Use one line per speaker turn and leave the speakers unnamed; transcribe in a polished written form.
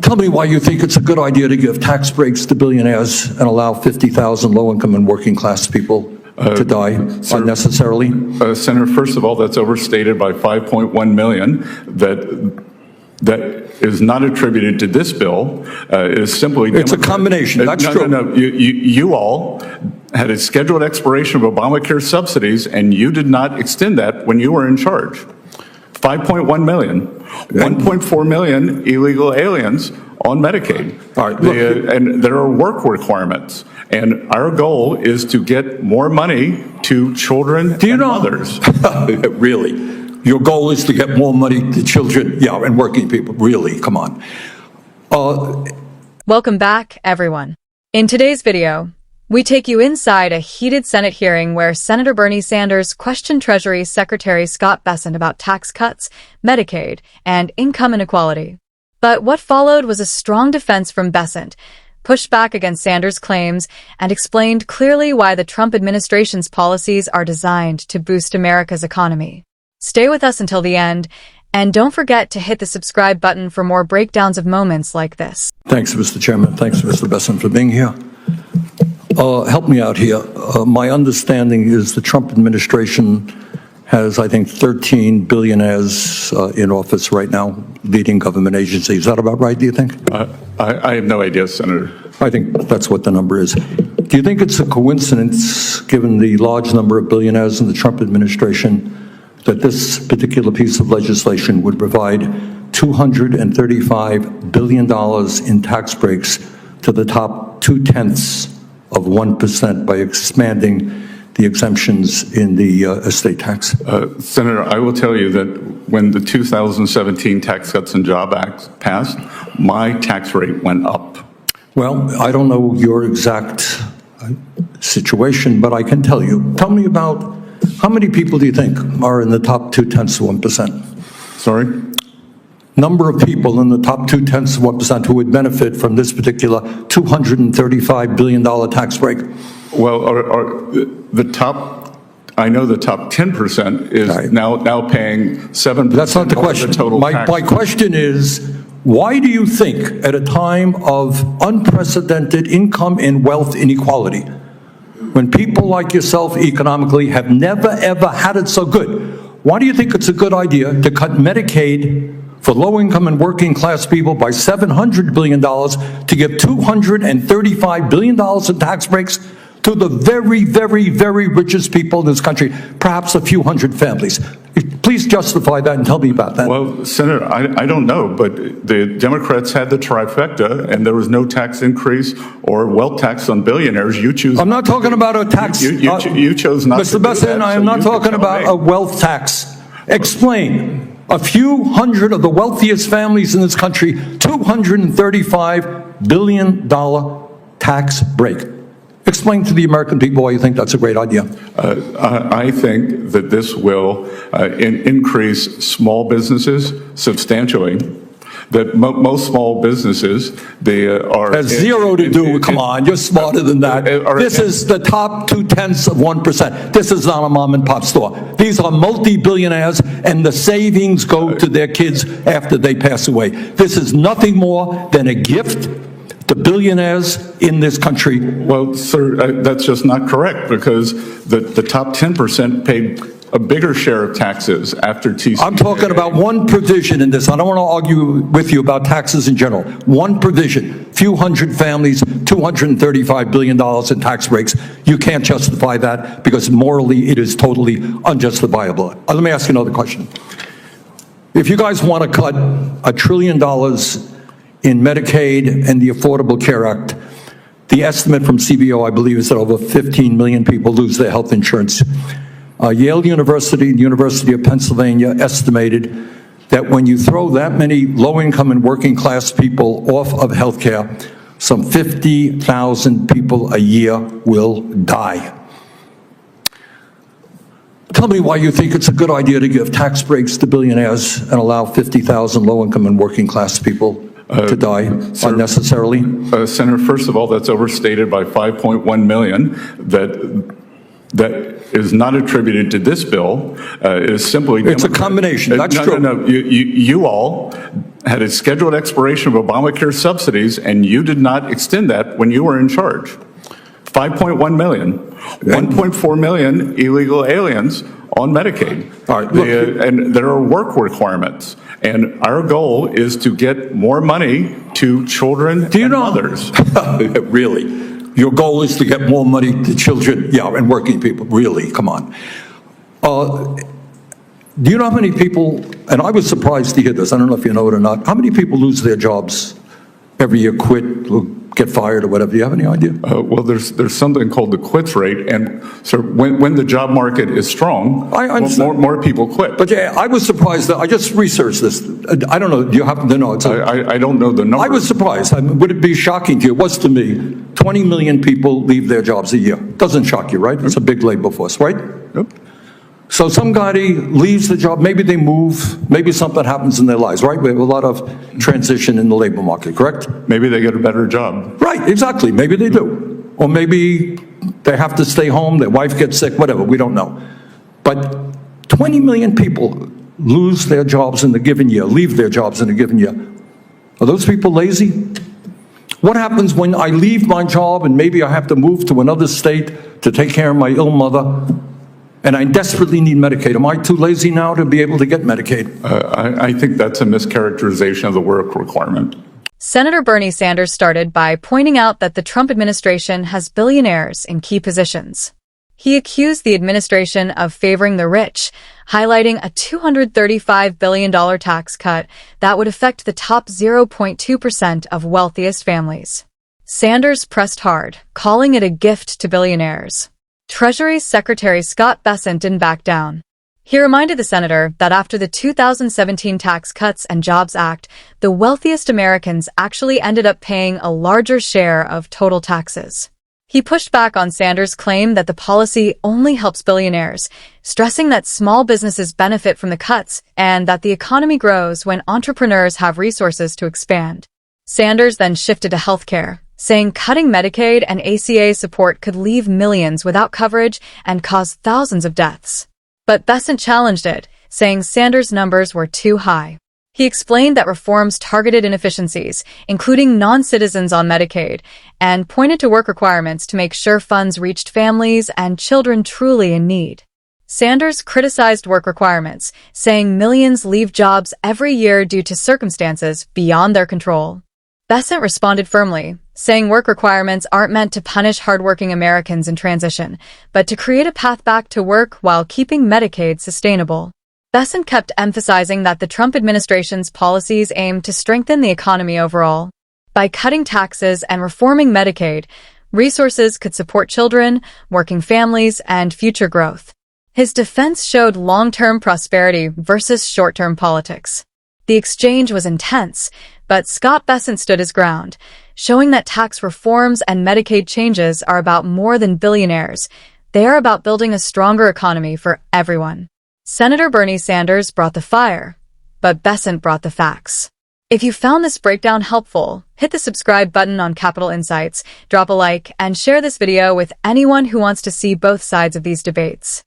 Tell me why you think it's a good idea to give tax breaks to billionaires and allow 50,000 low-income and working-class people to die unnecessarily?
Senator, first of all, that's overstated by 5.1 million. That is not attributed to this bill. It is simply
it's a combination. That's true.
No. You all had a scheduled expiration of Obamacare subsidies, and you did not extend that when you were in charge. 5.1 million, 1.4 million illegal aliens on Medicaid.
All right,
and there are work requirements. And our goal is to get more money to children and mothers.
Really? Your goal is to get more money to children, and working people. Really? Come on.
Welcome back, everyone. In today's video, we take you inside a heated Senate hearing where Senator Bernie Sanders questioned Treasury Secretary Scott Bessent about tax cuts, Medicaid, and income inequality. But what followed was a strong defense from Bessent, pushed back against Sanders' claims, and explained clearly why the Trump administration's policies are designed to boost America's economy. Stay with us until the end, and don't forget to hit the subscribe button for more breakdowns of moments like this.
Thanks, Mr. Chairman. Thanks, Mr. Bessent, for being here. Help me out here. My understanding is the Trump administration has, I think, 13 billionaires in office right now, leading government agencies. Is that about right, do you think?
I have no idea, Senator.
I think that's what the number is. Do you think it's a coincidence, given the large number of billionaires in the Trump administration, that this particular piece of legislation would provide $235 billion in tax breaks to the top 0.2% by expanding the exemptions in the estate tax?
Senator, I will tell you that when the 2017 Tax Cuts and Jobs Act passed, my tax rate went up.
Well, I don't know your exact situation, but I can tell you. Tell me about how many people do you think are in the top 0.2%?
Sorry?
Number of people in the top 0.2% who would benefit from this particular $235 billion tax break.
Well, I know the top 10% is now paying 7%.
That's not the question.
Of the total tax.
My question is, why do you think at a time of unprecedented income and wealth inequality, when people like yourself economically have never ever had it so good, why do you think it's a good idea to cut Medicaid for low-income and working-class people by $700 billion to give $235 billion in tax breaks to the very, very, very richest people in this country, perhaps a few hundred families? Please justify that and tell me about that.
Well, Senator, I don't know, but the Democrats had the trifecta, and there was no tax increase or wealth tax on billionaires. You choose.
I'm not talking about a tax.
You chose not to do that.
Mr. Bessent, I am not talking about a wealth tax. Explain. A few hundred of the wealthiest families in this country, $235 billion tax break. Explain to the American people why you think that's a great idea.
I think that this will increase small businesses substantially. That most small businesses, they are...
Has zero to do with, come on, you're smarter than that. This is the top 0.2%. This is not a mom and pop store. These are multi-billionaires, and the savings go to their kids after they pass away. This is nothing more than a gift to billionaires in this country.
Well, sir, that's just not correct, because the top 10% paid a bigger share of taxes after TCJA.
I'm talking about one provision in this. I don't want to argue with you about taxes in general. One provision, few hundred families, $235 billion in tax breaks. You can't justify that because morally it is totally unjustifiable. Let me ask you another question. If you guys want to cut $1 trillion in Medicaid and the Affordable Care Act, the estimate from CBO, I believe, is that over 15 million people lose their health insurance. Yale University and the University of Pennsylvania estimated that when you throw that many low-income and working-class people off of health care, some 50,000 people a year will die. Tell me why you think it's a good idea to give tax breaks to billionaires and allow 50,000 low-income and working-class people to die unnecessarily?
Senator, first of all, that's overstated by 5.1 million. That is not attributed to this bill. It is simply...
It's a combination. That's true.
No. You all had a scheduled expiration of Obamacare subsidies, and you did not extend that when you were in charge. 5.1 million, 1.4 million illegal aliens on Medicaid.
All right, look.
And there are work requirements. And our goal is to get more money to children and mothers.
Really? Your goal is to get more money to children, and working people. Really? Come on. Do you know how many people, and I was surprised to hear this, I don't know if you know it or not, how many people lose their jobs every year, quit, or get fired or whatever? Do you have any idea?
Well, there's something called the quits rate, and so when the job market is strong, more people quit.
But yeah, I was surprised that I just researched this. I don't know. Do you happen to know?
I don't know the number.
I was surprised. Would it be shocking to you? It was to me. 20 million people leave their jobs a year. Doesn't shock you, right? It's a big labor force, right?
Yep.
So some guy leaves the job, maybe they move, maybe something happens in their lives, right? We have a lot of transition in the labor market, correct?
Maybe they get a better job.
Right, exactly. Maybe they do. Or maybe they have to stay home, their wife gets sick, whatever, we don't know. But 20 million people lose their jobs in a given year, leave their jobs in a given year. Are those people lazy? What happens when I leave my job and maybe I have to move to another state to take care of my ill mother? And I desperately need Medicaid. Am I too lazy now to be able to get Medicaid?
I think that's a mischaracterization of the work requirement.
Senator Bernie Sanders started by pointing out that the Trump administration has billionaires in key positions. He accused the administration of favoring the rich, highlighting a $235 billion tax cut that would affect the top 0.2% of wealthiest families. Sanders pressed hard, calling it a gift to billionaires. Treasury Secretary Scott Bessent didn't back down. He reminded the senator that after the 2017 Tax Cuts and Jobs Act, the wealthiest Americans actually ended up paying a larger share of total taxes. He pushed back on Sanders' claim that the policy only helps billionaires, stressing that small businesses benefit from the cuts and that the economy grows when entrepreneurs have resources to expand. Sanders then shifted to healthcare, saying cutting Medicaid and ACA support could leave millions without coverage and cause thousands of deaths. But Bessent challenged it, saying Sanders' numbers were too high. He explained that reforms targeted inefficiencies, including non-citizens on Medicaid, and pointed to work requirements to make sure funds reached families and children truly in need. Sanders criticized work requirements, saying millions leave jobs every year due to circumstances beyond their control. Bessent responded firmly, saying work requirements aren't meant to punish hardworking Americans in transition, but to create a path back to work while keeping Medicaid sustainable. Bessent kept emphasizing that the Trump administration's policies aim to strengthen the economy overall. By cutting taxes and reforming Medicaid, resources could support children, working families, and future growth. His defense showed long-term prosperity versus short-term politics. The exchange was intense, but Scott Bessent stood his ground, showing that tax reforms and Medicaid changes are about more than billionaires. They are about building a stronger economy for everyone. Senator Bernie Sanders brought the fire, but Bessent brought the facts. If you found this breakdown helpful, hit the subscribe button on Capital Insights, drop a like, and share this video with anyone who wants to see both sides of these debates.